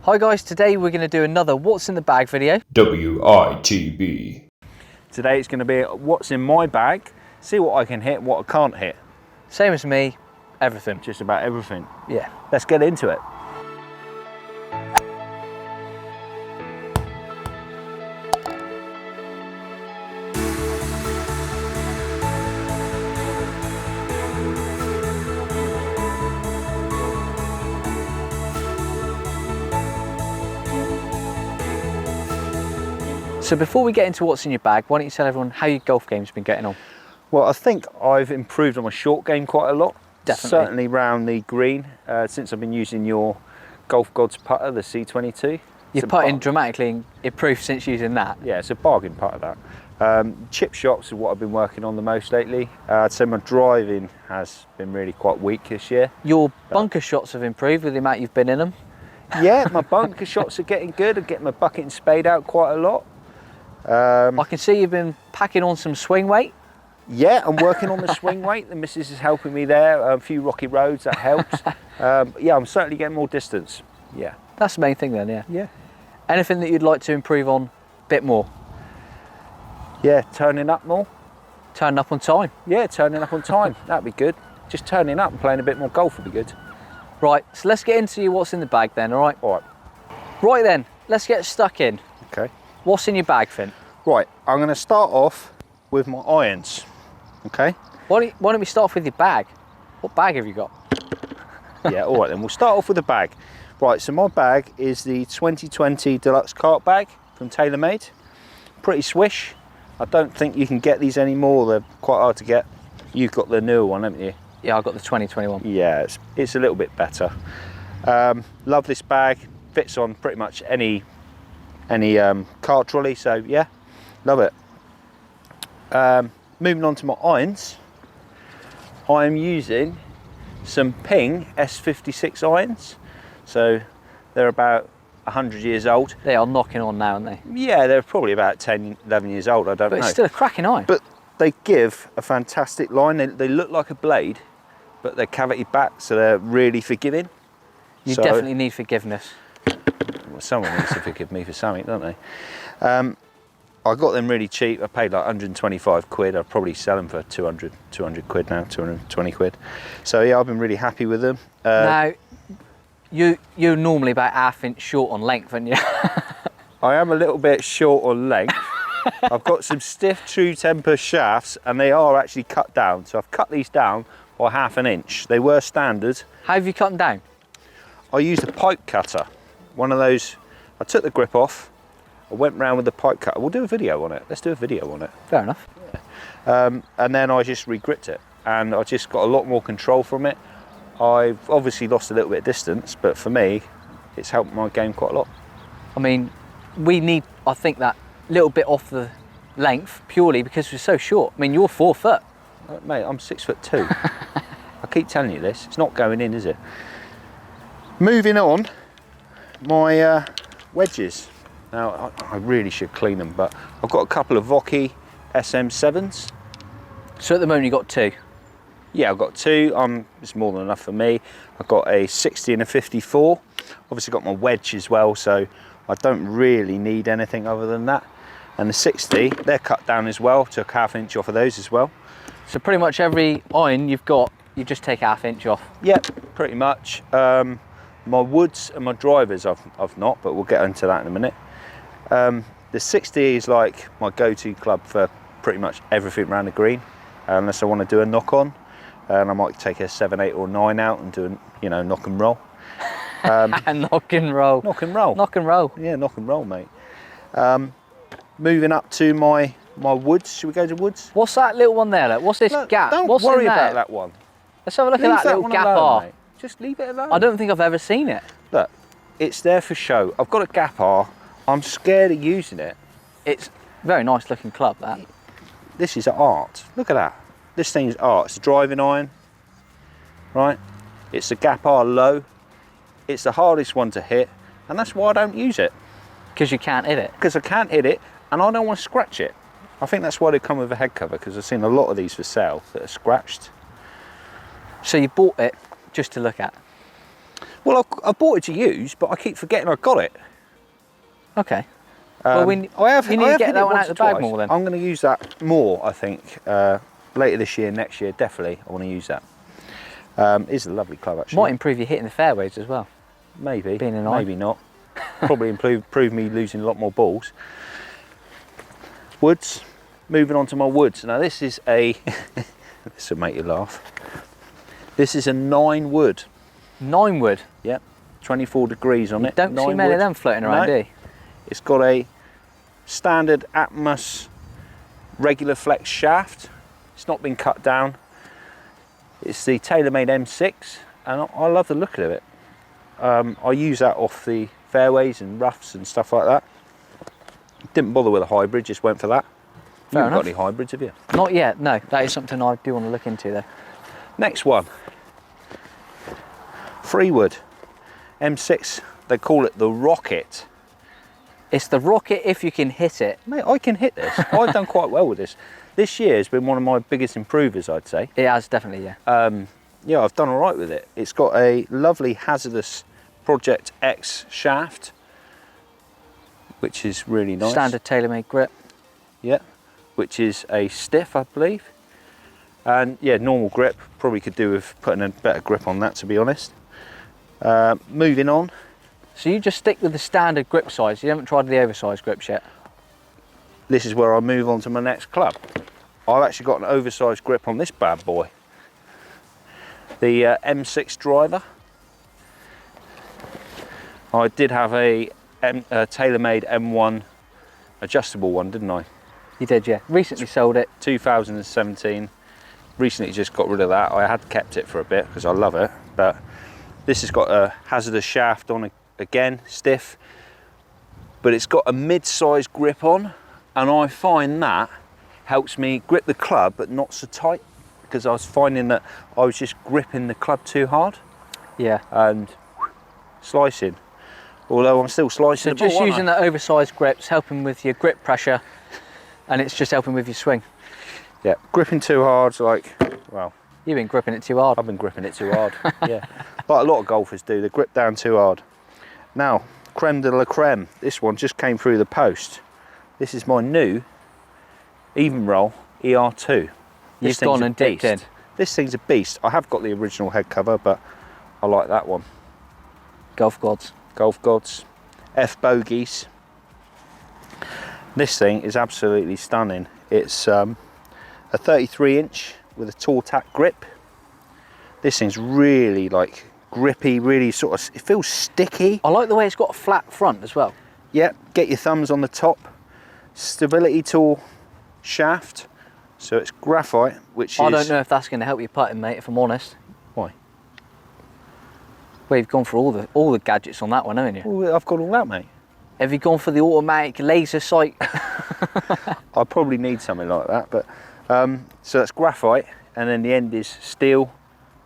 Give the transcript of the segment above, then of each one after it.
Hi guys, today we're going to do another What's in the Bag video. WITB. Today it's going to be what's in my bag, see what I can hit, what I can't hit. Same as me, everything. Just about everything. Yeah. Let's get into it. So before we get into what's in your bag, why don't you tell everyone how your golf game's been getting on? Well, I think I've improved on my short game quite a lot. Definitely. Certainly round the green, since I've been using your Golf Gods putter, the C22. Your putting dramatically improved since using that. Yeah, it's a bargain putter, that. Chip shots is what I've been working on the most lately. I'd say my driving has been really quite weak this year. Your bunker shots have improved with the amount you've been in them. Yeah, my bunker shots are getting good. I'm getting my bucket and spade out quite a lot. I can see you've been packing on some swing weight. Yeah, I'm working on the swing weight. The missus is helping me there. A few rocky roads, that helps. Yeah, I'm certainly getting more distance. Yeah. That's the main thing then, yeah. Yeah. Anything that you'd like to improve on a bit more? Yeah, turning up more. Turning up on time. Yeah, turning up on time. That'd be good. Just turning up and playing a bit more golf would be good. Right, so let's get into what's in the bag then, all right? All right. Right then, let's get stuck in. Okay. What's in your bag, Fint? Right, I'm going to start off with my irons. Okay. Why don't we start off with your bag? What bag have you got? Yeah, all right then. We'll start off with the bag. Right, so my bag is the 2020 Deluxe Cart Bag from Taylormade. Pretty swish. I don't think you can get these anymore. They're quite hard to get. You've got the newer one, haven't you? Yeah, I've got the 2021. Yeah, it's a little bit better. Love this bag. Fits on pretty much any car trolley, so yeah, love it. Moving on to my irons, I am using some Ping S56 irons, so they're about 100 years old. They are knocking on now, aren't they? Yeah, they're probably about 10, 11 years old, I don't know. But it's still a cracking iron. But they give a fantastic line. They look like a blade, but they're cavity back, so they're really forgiving. You definitely need forgiveness. Well, someone needs to forgive me for something, don't they? I got them really cheap. I paid like 125 quid. I'll probably sell them for 200 quid now, 220 quid. So yeah, I've been really happy with them. Now, you're normally about ½ inch short on length, aren't you? I am a little bit short on length. I've got some stiff True Temper shafts and they are actually cut down. So I've cut these down by ½ inch. They were standard. How have you cut them down? I used a pipe cutter. One of those, I took the grip off, I went round with the pipe cutter. We'll do a video on it. Let's do a video on it. Fair enough. Yeah. And then I just re-gripped it and I just got a lot more control from it. I've obviously lost a little bit of distance, but for me, it's helped my game quite a lot. I mean, we need, I think, that little bit off the length purely because we're so short. I mean, you're 4 foot. Mate, I'm 6'2". I keep telling you this. It's not going in, is it? Moving on, my wedges. Now, I really should clean them, but I've got a couple of Voki SM7s. So at the moment you've got 2? Yeah, I've got 2. It's more than enough for me. I've got a 60 and a 54. Obviously got my wedge as well, so I don't really need anything other than that. And the 60, they're cut down as well. Took ½ inch off of those as well. So pretty much every iron you've got, you just take ½ inch off? Yep, pretty much. My woods and my drivers I've not, but we'll get into that in a minute. The 60 is like my go-to club for pretty much everything around the green, unless I want to do a knock on, and I might take a 7, 8 or 9 out and do a knock and roll. Knock and roll. Knock and roll. Knock and roll. Yeah, knock and roll, mate. Moving up to my woods. Should we go to woods? What's that little one there? Look? What's this gap? Don't What's worry in there? about that one. Let's have a look at that little gap R. Just leave it alone. I don't think I've ever seen it. Look, it's there for show. I've got a gap R. I'm scared of using it. It's a very nice looking club, that. This is art. Look at that. This thing's art. It's a driving iron, right? It's a gap R low. It's the hardest one to hit, and that's why I don't use it. Because you can't hit it? Because I can't hit it, and I don't want to scratch it. I think that's why they come with a head cover, because I've seen a lot of these for sale that are scratched. So you bought it just to look at? Well, I bought it to use, but I keep forgetting I got it. Okay. Well, you need to get that one out of the bag more then. I'm going to use that more, I think, later this year, next year, definitely. I want to use that. It's a lovely club, actually. Might improve your hitting the fairways as well. Maybe, being an maybe not. Probably improve me losing a lot more balls. Woods, moving on to my woods. Now this is a, this will make you laugh. This is a 9 wood. 9 wood? Yep, 24 degrees on it. Don't see many of them floating around, do you? It's got a standard Atmos regular flex shaft. It's not been cut down. It's the Taylormade M6, and I love the look of it. I use that off the fairways and roughs and stuff like that. Didn't bother with a hybrid, just went for that. You haven't got any hybrids, have you? Not yet, no. That is something I do want to look into though. Next one. 3 wood. M6, they call it the Rocket. It's the Rocket if you can hit it. Mate, I can hit this. I've done quite well with this. This year has been one of my biggest improvers, I'd say. It has, definitely, yeah. Yeah, I've done all right with it. It's got a lovely hazardous Project X shaft, which is really nice. Standard Taylormade grip. Yeah, which is a stiff, I believe. And yeah, normal grip. Probably could do with putting a better grip on that, to be honest. Moving on. So you just stick with the standard grip size. You haven't tried the oversized grips yet? This is where I move on to my next club. I've actually got an oversized grip on this bad boy. The M6 driver. I did have a Taylormade M1 Adjustable one, didn't I? You did, yeah. Recently sold it. 2017. Recently just got rid of that. I had kept it for a bit because I love it, but this has got a hazardous shaft on it, again, stiff, but it's got a mid-size grip on, and I find that helps me grip the club but not so tight, because I was finding that I was just gripping the club too hard. Yeah. And slicing. Although I'm still slicing So the ball, just using the oversized grips, helping with your grip pressure, and it's just helping with your swing. Yeah, gripping too hard's like, well, you've been gripping it too hard. I've been gripping it too hard, yeah. Like a lot of golfers do, they grip down too hard. Now, creme de la creme, this one just came through the post. This is my new even roll ER2. You've gone and dipped in. This thing's a beast. I have got the original head cover, but I like that one. Golf gods. Golf gods. F bogeys. This thing is absolutely stunning. It's a 33-inch with a tall tack grip. This thing's really like grippy, really sort of, it feels sticky. I like the way it's got a flat front as well. Yeah, get your thumbs on the top. Stability tool shaft. So it's graphite, which I don't know if that's going to help you putting, mate, if I'm honest. Why? Well, you've gone for all the gadgets on that one, haven't you? Well, I've got all that, mate. Have you gone for the automatic laser sight? I probably need something like that, but so that's graphite, and then the end is steel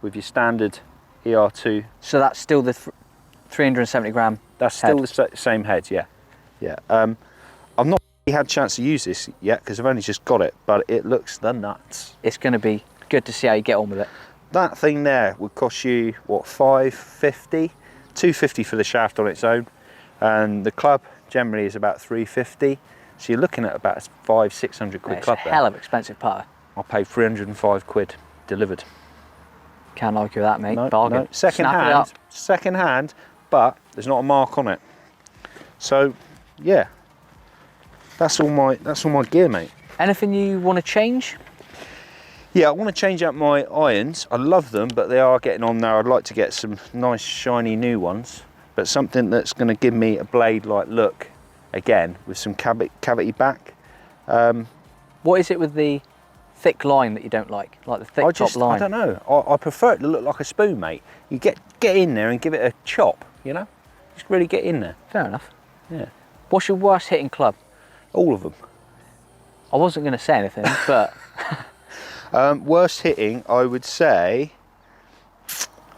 with your standard ER2. So that's still the 370 gram. That's head. still the same head, yeah. Yeah. I've not really had a chance to use this yet because I've only just got it, but it looks the nuts. It's going to be good to see how you get on with it. That thing there would cost you what, $550, $250 for the shaft on its own, and the club generally is about $350. So you're looking at about a 500-600 quid club there. Hell of expensive putter. I paid 305 quid delivered. Can't argue with that, mate. No, Bargain. no. Second hand, but there's not a mark on it. So yeah, that's all my gear, mate. Anything you want to change? Yeah, I want to change out my irons. I love them, but they are getting on now. I'd like to get some nice shiny new ones, but something that's going to give me a blade-like look again with some cavity back. What is it with the thick line that you don't like the thick top line? I don't know. I prefer it to look like a spoon, mate. You get in there and give it a chop, you know? Just really get in there. Fair enough. Yeah. What's your worst hitting club? All of them. I wasn't going to say anything, but... Worst hitting, I would say,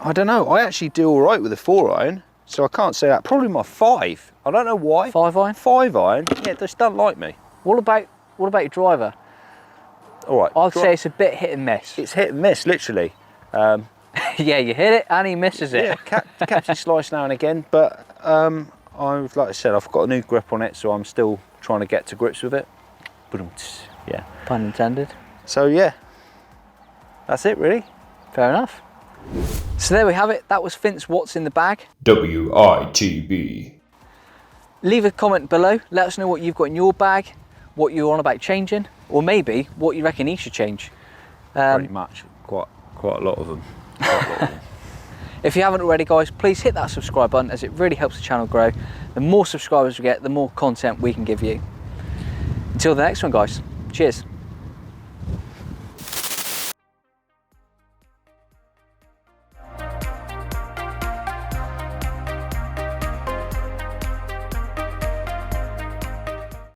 I don't know. I actually do all right with a 4-iron, so I can't say that. Probably my 5. I don't know why. 5-iron? 5-iron. Yeah, they just don't like me. What about your driver? All right. I'd say it's a bit hit and miss. It's hit and miss, literally. Yeah, you hit it and he misses it. Yeah, catch his slice now and again, but like I said, I've got a new grip on it, so I'm still trying to get to grips with it. Yeah. Pun intended. So yeah, that's it really. Fair enough. So there we have it. That was Fint's What's in the Bag. WITB. Leave a comment below. Let us know what you've got in your bag, what you're on about changing, or maybe what you reckon he should change. Pretty much, quite a lot of them. If you haven't already, guys, please hit that subscribe button, as it really helps the channel grow. The more subscribers we get, the more content we can give you. Until the next one, guys. Cheers.